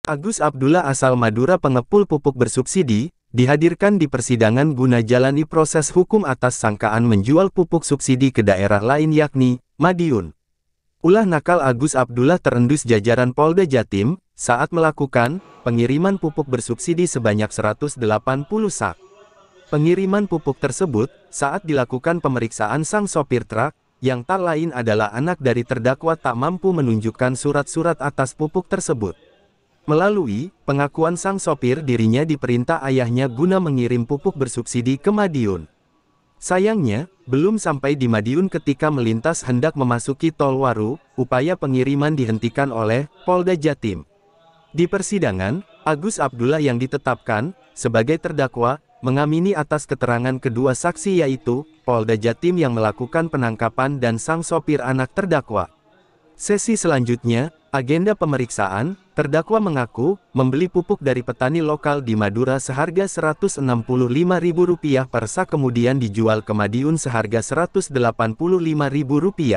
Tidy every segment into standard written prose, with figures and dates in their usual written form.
Agus Abdullah asal Madura pengepul pupuk bersubsidi, dihadirkan di persidangan guna jalani proses hukum atas sangkaan menjual pupuk subsidi ke daerah lain yakni Madiun. Ulah nakal Agus Abdullah terendus jajaran Polda Jatim saat melakukan pengiriman pupuk bersubsidi sebanyak 180 sak. Pengiriman pupuk tersebut saat dilakukan pemeriksaan sang sopir truk, yang tak lain adalah anak dari terdakwa tak mampu menunjukkan surat-surat atas pupuk tersebut. Melalui pengakuan sang sopir, dirinya diperintah ayahnya guna mengirim pupuk bersubsidi ke Madiun. Sayangnya, belum sampai di Madiun ketika melintas hendak memasuki Tol Waru, upaya pengiriman dihentikan oleh Polda Jatim. Di persidangan, Agus Abdullah yang ditetapkan sebagai terdakwa mengamini atas keterangan kedua saksi yaitu Polda Jatim yang melakukan penangkapan dan sang sopir anak terdakwa. Sesi selanjutnya, agenda pemeriksaan, terdakwa mengaku membeli pupuk dari petani lokal di Madura seharga Rp165.000 per sak kemudian dijual ke Madiun seharga Rp185.000.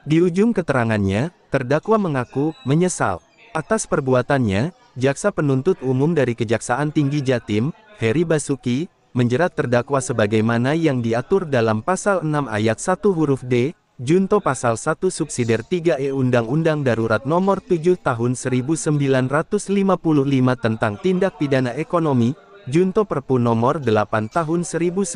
Di ujung keterangannya, terdakwa mengaku menyesal atas perbuatannya. Jaksa penuntut umum dari Kejaksaan Tinggi Jatim, Heri Basuki, menjerat terdakwa sebagaimana yang diatur dalam Pasal 6 Ayat 1 huruf D, Junto Pasal 1 Subsidiar 3E Undang-Undang Darurat Nomor 7 Tahun 1955 tentang Tindak Pidana Ekonomi, Junto Perpu Nomor 8 Tahun 1962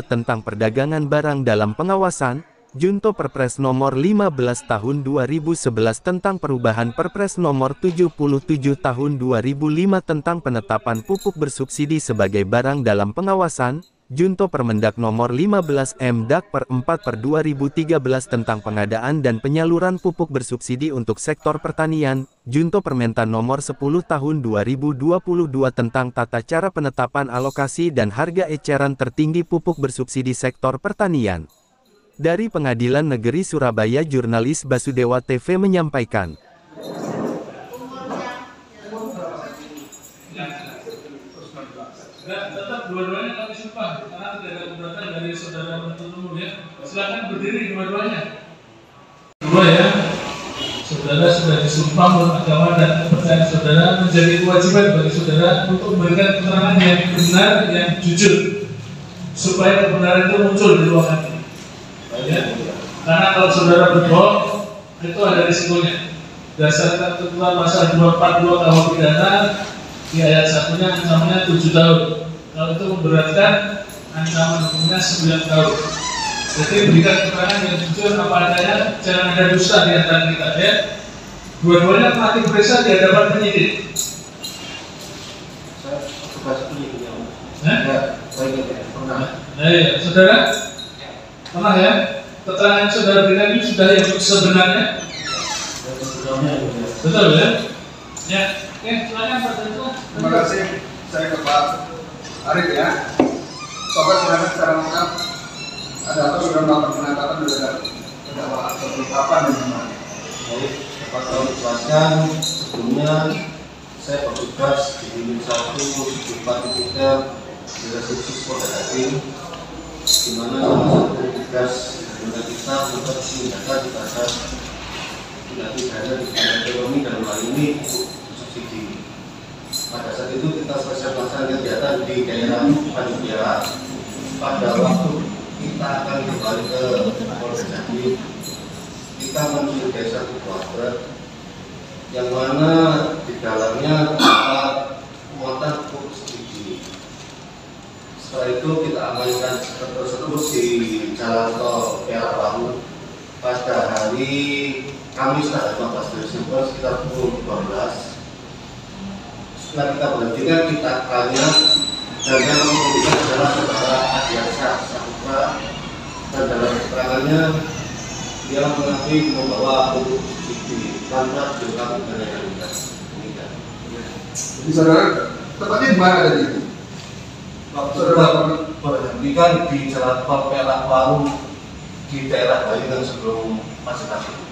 tentang Perdagangan Barang dalam Pengawasan, Junto Perpres Nomor 15 Tahun 2011 tentang perubahan Perpres Nomor 77 Tahun 2005 tentang penetapan pupuk bersubsidi sebagai barang dalam pengawasan, Junto Permendak Nomor 15 M-Dak per 4 per 2013 tentang pengadaan dan penyaluran pupuk bersubsidi untuk sektor pertanian, Junto Permentan Nomor 10 Tahun 2022 tentang tata cara penetapan alokasi dan harga eceran tertinggi pupuk bersubsidi sektor pertanian. Dari Pengadilan Negeri Surabaya, jurnalis Basudewa TV menyampaikan. Tetap dua-duanya kami sumpah, karena tidak ada keberatan dari saudara penuntut umum ya. Silakan berdiri dua-duanya. Dua ya, saudara sudah disumpah menurut agama dan kepercayaan saudara, menjadi kewajiban bagi saudara untuk memberikan keterangan yang benar, yang jujur, supaya kebenaran itu muncul di ruangan ini. Ya. Karena kalau saudara berbohong itu ada risikonya. Berdasarkan ketentuan pasal 242 KUH pidana di ayat 1-nya ancamannya 7 tahun. Kalau itu memberatkan ancaman hukumnya 9 tahun. Jadi berikan keterangan yang jujur apa adanya, jangan ada dusta di antara kita ya. Dua-duanya mati periksa di hadapan penyidik. Saya tugas penyidiknya. Nah, ya, saudara? Pernah ya? Keterangan saudara berikan ini sudah yang sebenarnya? Betul ya? Ya, oke, silakan Pak Tentu. Terima kasih, saya ke Pak Arif ya. Sobat pendapat secara lengkap, ada apa sudah melakukan penangkapan terhadap terdakwa atau penetapan dan gimana? Baik, dapat saya jelaskan sebelumnya saya bertugas di unit 1 Bupati Tiga Direksi Khusus Polda Jatim, di mana salah satu tugas dari kita untuk menjaga terhadap tindak pidana di bidang ekonomi dalam hal ini subsidi. Pada saat itu kita selesai melaksanakan kegiatan di daerah Madura. Pada waktu kita akan kembali ke Polda Jatim, kita mencurigai satu buah truk yang mana di dalamnya terdapat muatan pupuk subsidi. Setelah itu kita amankan truk tersebut di Jalan Tol Perak Baru pada hari Kamis tanggal 15 Desember sekitar pukul 12. Setelah kita berhentikan, kita tanya dan yang mengemudikan adalah saudara Adiansyah Saputra, dan dalam keterangannya dia mengakui membawa pupuk subsidi tanpa dilengkapi dengan yang lintas. Jadi saudara, tepatnya di mana tadi itu? Saudara berhentikan di Jalan Tol Perak Baru di daerah Bayungan sebelum Masjid Agung.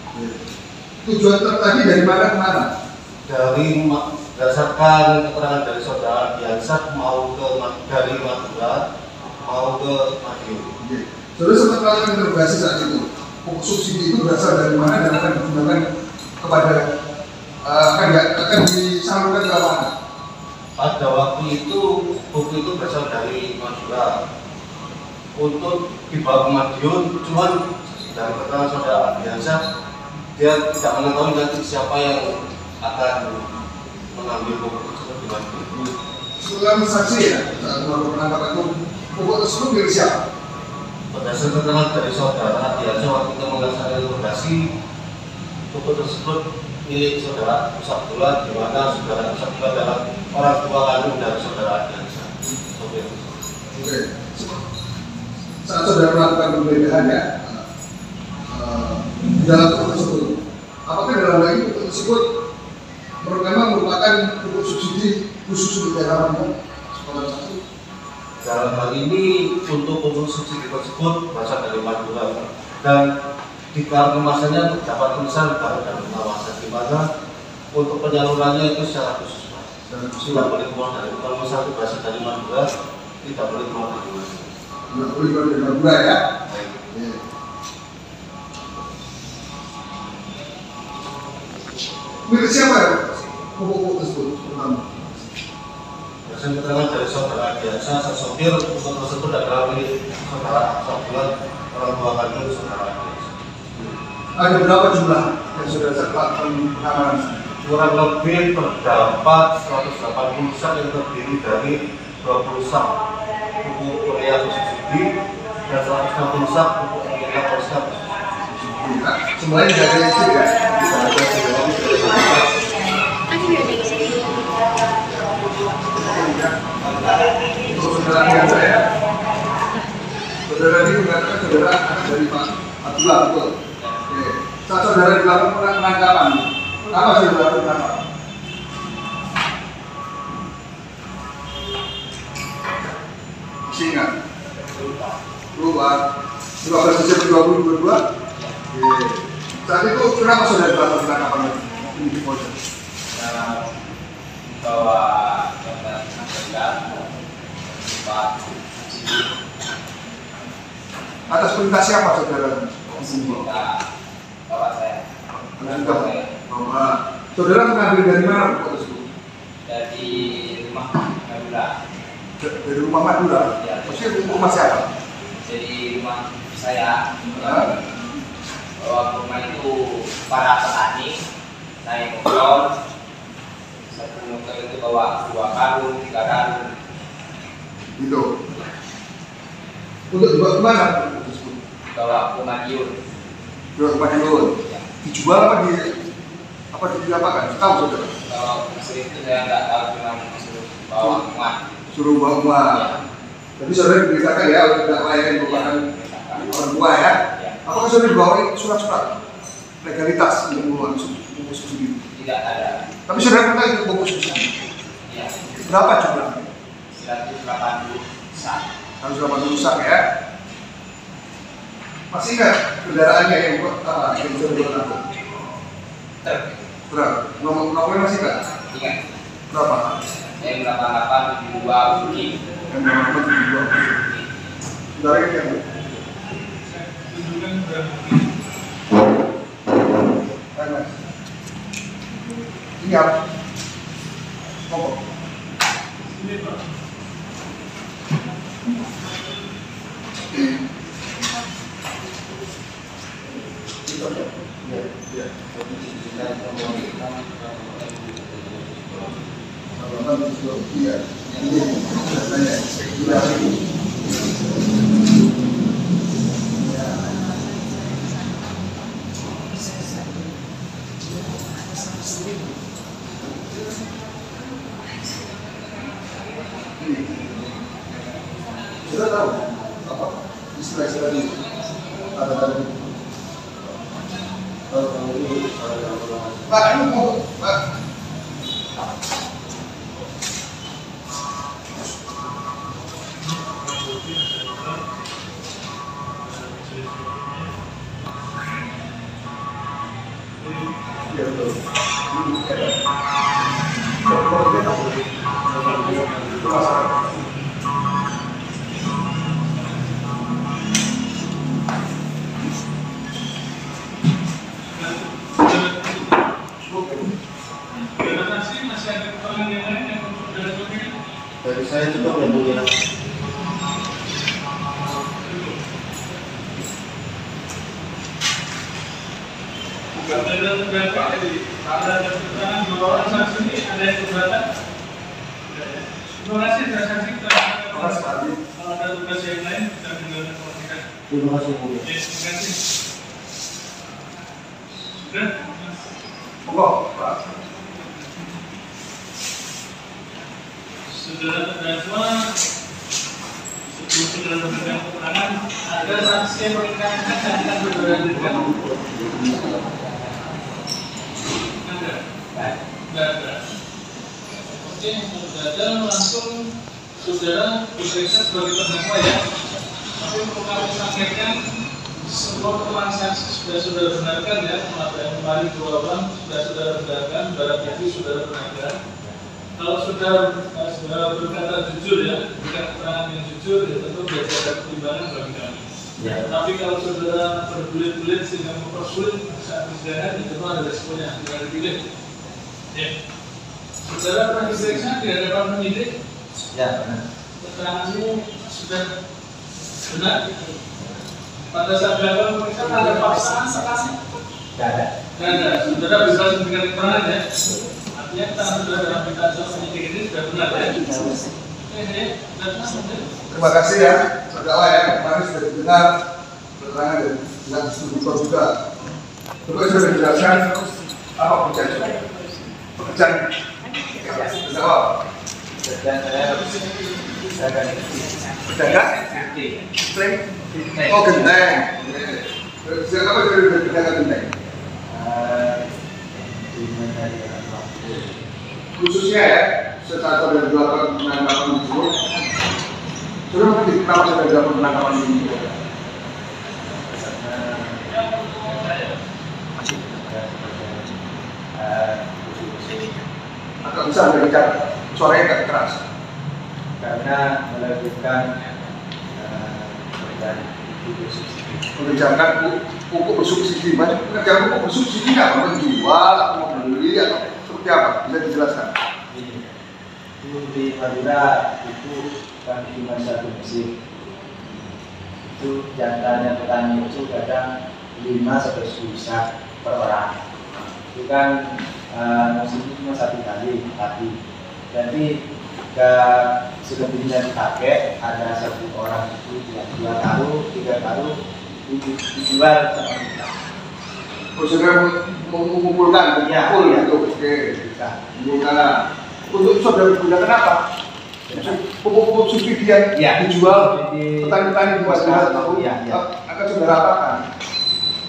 Tujuan truk tadi dari mana ke mana? Dari berdasarkan keterangan dari saudara Adiansyah mau dari Madura mau ke Madiun. Saudara sempat melakukan interogasi saat itu. Pupuk subsidi itu berasal dari mana dan akan digunakan kepada akan untuk dibawa ke Madiun, cuman dari keterangan saudara Ardiansyah dia tidak mengetahui nanti siapa yang akan mengambil pupuk tersebut di Madiun. Setelah saksi ya, melakukan penangkapan itu pupuk tersebut milik siapa? Berdasarkan keterangan dari saudara Ardiansyah waktu kita melaksanakan interogasi, pupuk tersebut milik saudara Usabdullah, di mana saudara Usabdullah adalah orang tua kandung dari saudara Ardiansyah. Oke. Saat saudara melakukan penggeledahan ya, di dalam pupuk tersebut, apakah dalam hal ini pupuk tersebut memang merupakan pupuk subsidi khusus untuk daerah Madura? Dalam hal ini untuk pupuk subsidi tersebut berasal dari Madura dan di kartu kemasannya terdapat tulisan baru dan pengawasan di mana untuk penyalurannya itu secara khusus tidak boleh keluar dari kalau misalnya berasal dari Madura tidak boleh keluar dari Madura. Tidak boleh keluar dari Madura ya. Milik siapa ya pupuk tersebut? Berdasarkan keterangan dari saudara Ardiansyah, sopir pupuk tersebut adalah milik saudara Usabdullah, orang tua kandung saudara Ardiansyah. Ada berapa jumlah yang sudah terlakukan pengamanan? Kurang lebih terdapat 180 sak yang terdiri dari 20 sak pupuk urea subsidi dan 160 sak pupuk urea polska subsidi. Semuanya tidak ada isi ya? Tidak ada Untuk saudara biasa ya. Saudara ini mengatakan saudara anak dari Pak Abdullah, betul? Oke. Saat saudara dilakukan penangkapan, apa saudara penangkapan? Masih ingat? Lupa. 15 Desember 2022. Oke. Saat itu kenapa saudara dilakukan penangkapan ini di Polda? Bahwa yang terlibat Pak Atas perintah siapa saudara? kita bapak saya Bahwa saudara mengambil dari mana pupuk tersebut? dari rumah Madura, Dari rumah Madura? Ya. Maksudnya rumah siapa? dari rumah saya. Hah? Bahwa rumah itu para petani naik motor, satu motor itu bawa 2 karung, 3 karung. Gitu. Untuk dibawa kemana pupuk tersebut? Bawa ke Madiun. Dibawa ke Madiun. Ya. Dijual apa diapakan? Tahu saudara? Kalau hasil itu saya nggak tahu, cuma disuruh bawa umat. Suruh bawa uang. Jadi saudara diberitakan ya oleh terdakwa yang merupakan orang tua ya. Ya. Apakah saudara dibawa surat-surat legalitas untuk membawa pupuk subsidi? Tidak ada. Tapi saudara pernah ikut pupuk subsidi? Ya. Berapa jumlahnya? 180 sak. 180 sak ya. Masih ingat kendaraannya yang buat apa? Yang bisa dibuat apa? Berapa? Nomornya masih ingat? Ingat. Berapa? M8872 Bukit. Yang nomor 72. Saudara ini yang ini apa? Pokok. Ini Pak. Sudah tahu apa istilah-istilah ini? Ada tadi. Pak, ini mau Pak. Ya betul. Dari saya cukup yang mulia. Ada keterangan dua orang saksi ini, ada yang keberatan? Terima kasih sudah saksi. Kalau ada tugas yang lain, kita tinggal informasikan. Terima kasih. Terima kasih. Sudah? Pak. Saudara terdakwa, sebelum saudara memberikan keterangan, ada saksi yang meringankan saudara berikan. Tidak ada. Oke, tidak ada, langsung saudara diperiksa sebagai terdakwa ya. Tapi perlu kami sampaikan, semua keterangan saksi sudah saudara benarkan ya. Ada yang kemarin 2 orang sudah saudara benarkan, barang itu saudara benarkan. Kalau saudara berkata jujur ya, berikan keterangan yang jujur ya tentu biasa ada pertimbangan bagi kami. Ya. Tapi kalau saudara berbelit-belit sehingga mempersulit saat persidangan, itu ada resikonya, tidak dipilih. Ya. Saudara pernah diperiksa di hadapan penyidik? Ya, benar. Keteranganmu sudah benar? Pada saat dilakukan pemeriksaan ada paksaan sekali? Tidak ada. Tidak ada. Saudara bisa memberikan keterangan ya? Artinya keterangan saudara dalam berita penyidik ini sudah benar ya? Terima kasih ya, terdakwa ya. Kemarin sudah didengar keterangan dari pihak distributor juga. Terus sudah dijelaskan apa pekerjaan terdakwa. Pedagang? Oh, genteng. Siapa dari pedagang genteng? Khususnya ya, sesaat ada dilakukan penangkapan tersebut. Sudah mengerti kenapa sudah dilakukan penangkapan ini? Agak bisa berbicara, suaranya agak keras. Karena melakukan Mengerjakan pupuk bersubsidi, banyak pengerjaan pupuk bersubsidi nggak menjual atau membeli atau seperti apa? Bisa dijelaskan? Itu di Madura itu kan cuma 1 musim. Itu jantannya petani itu kadang 5-10 sak per orang. Itu kan musim itu cuma 1 kali tapi jadi selebihnya dipakai ada 1 orang itu yang 2 karung, 3 karung dijual sama kita. Saudara mengumpulkan, Ya, mengumpul ya. itu, oke. Bisa. Mengumpulkan. Untuk saudara gunakan apa? Pupuk-pupuk subsidi yang Ya. dijual Jadi, petani-petani di masyarakat itu ya, ya. akan saudara apakan?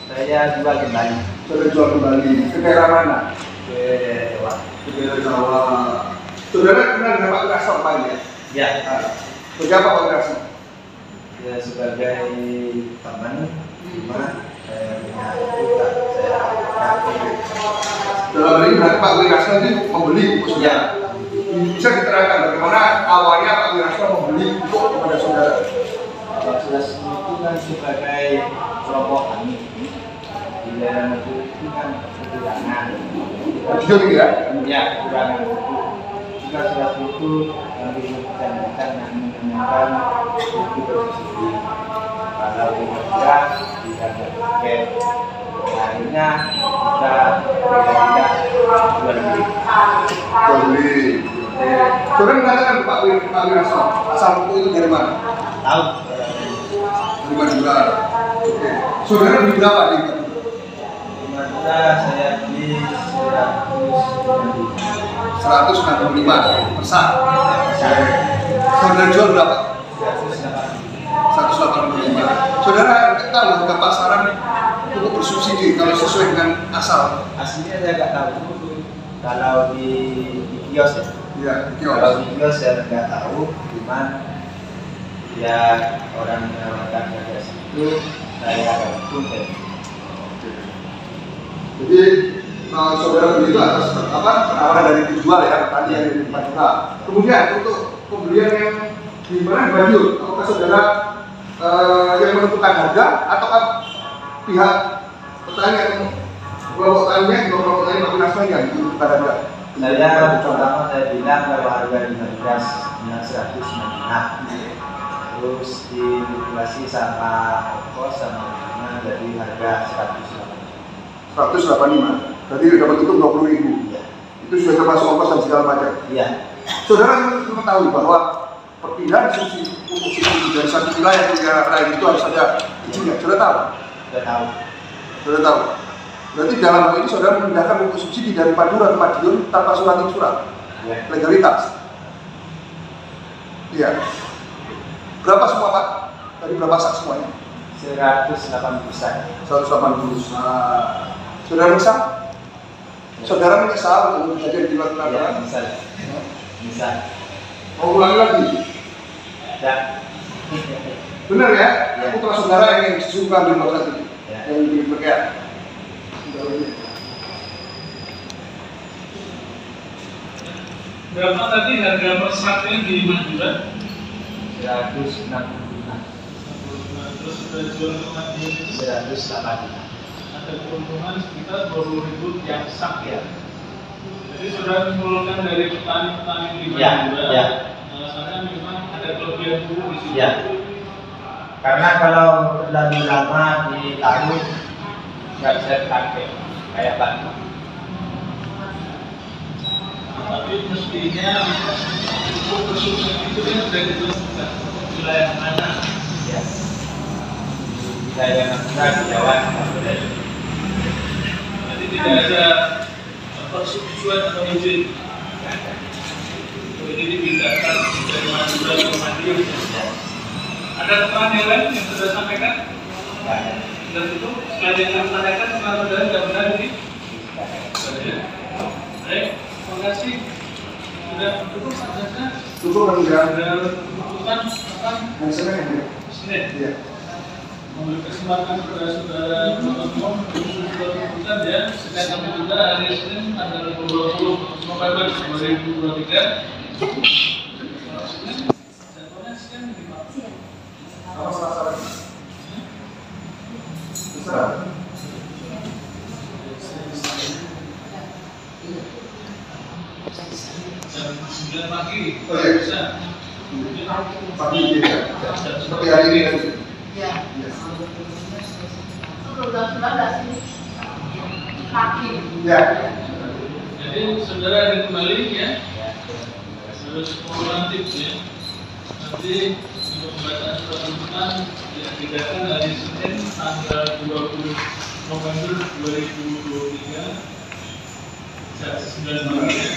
Saya jual kembali Saudara jual kembali ke daerah mana? ke Dewa. Ke daerah Jawa. Saudara kenal dengan Pak Wirasno kemarin ya? Ya, Sebagai apa Pak Wirasno? ya sebagai teman cuma saya punya itu tak saya pakai. Dalam hal ini berarti Pak Wirasno ini membeli pupuk saudara. Bisa diterangkan bagaimana awalnya Pak Wirasno membeli pupuk kepada saudara? Pak Wirasno itu kan sebagai kelompok kami di daerah Madura itu kan kekurangan. Jujur ini ya? Ya, kekurangan pupuk. Jika Wirasno itu yang diperkenalkan yang menggunakan pupuk bersubsidi. Kalau di Madura tidak ada paket. Akhirnya kita tidak jual beli. Jual beli. Saudara mengatakan Pak Wirasno, asal pupuk itu dari mana? Tahu? Dari Madura. Oke. Saudara beli berapa di Madura? Di Madura saya beli 165 per sak. Saudara jual berapa? 185. Saudara tahu harga pasaran pupuk bersubsidi kalau sesuai dengan asal? Aslinya saya nggak tahu. Kalau di kios ya. Iya, Kalau di kios saya nggak tahu, cuman ya orang menawarkan harga segitu, saya ada untung saya. Jadi saudara beli itu atas apa penawaran dari penjual ya, tadi yang di Madura. Kemudian untuk pembelian yang di mana di Madiun, apakah saudara yang menentukan harga ataukah pihak petani atau kelompok taninya, kelompok tani Pak Wirasno yang menentukan harga? Saya pertama saya bilang kalau harga di Madura 195, terus dimanipulasi sama ongkos sama jadi harga 180. 185. Berarti dapat tutup 20.000. Itu sudah termasuk ongkos dan segala macam. Iya. Saudara mengetahui bahwa perpindahan subsidi pupuk subsidi dari satu wilayah ke wilayah lain itu harus ada izinnya. Sudah tahu? Sudah tahu. Sudah tahu. Berarti dalam hal ini saudara memindahkan pupuk subsidi dari Madura ke Madiun tanpa surat. Ya. Legalitas. Iya. Berapa semua Pak? Tadi berapa sak semuanya? 180 sak. 180. Nah, saudara menyesal? Saudara menyesal untuk kejadian di luar Ya, peraturan? misal. Mau ulangi lagi? Ya. Benar ya? Ya. Putra saudara yang suka di luar satu, Ya. yang dipakai. Berapa tadi harga per saknya di Madura? 165. Terus sudah jual ke Madiun itu 185. ada keuntungan sekitar 20.000 yang sak ya. Jadi sudah mengumpulkan dari petani-petani di Ya, Madura. ya. Alasannya memang ada kelebihan dulu di situ. Ya. Karena kalau terlalu lama ditaruh nggak bisa dipakai kayak batu. Tapi mestinya untuk bersubsidi itu kan sudah ditentukan wilayah mana. Ya. Saya di Jawa Tengah. Jadi tidak ada persetujuan atau izin. Jadi dipindahkan dari Madura ke Madiun. Ada keterangan yang lain yang sudah sampaikan? Dan itu selain yang saya sampaikan, saudara tidak benar ini? Baik, terima kasih. Sudah cukup saja. Cukup kan enggak? Sudah keputusan kapan? Yang Senin ya? Senin. Iya. Memberi kesempatan kepada saudara penuntut untuk keputusan ya. Senin sampai juga hari Senin tanggal 20 November 2023. Jadwalnya Senin di mana? Apa Selasa lagi? Terserah. Jam 9 pagi. Oh, iya. Bisa. Pagi ya. Seperti hari ini kan? Ya. Iya. Udah nggak sih? Kaki. Ya. Jadi saudara ada kembali ya. Harus kumulatif ya. Nanti untuk pembacaan surat tuntutan diagendakan hari Senin tanggal 20 November 2023 jam 9 pagi ya.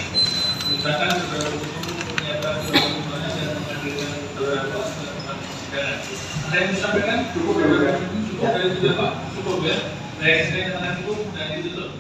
Misalkan saudara untuk pernyataan surat tuntutannya dan menghadirkan saudara ke tempat persidangan. Ada yang disampaikan? Cukup ya, Pak. Cukup dari itu Pak. Cukup ya. Baik, saya katakan cukup dan ditutup.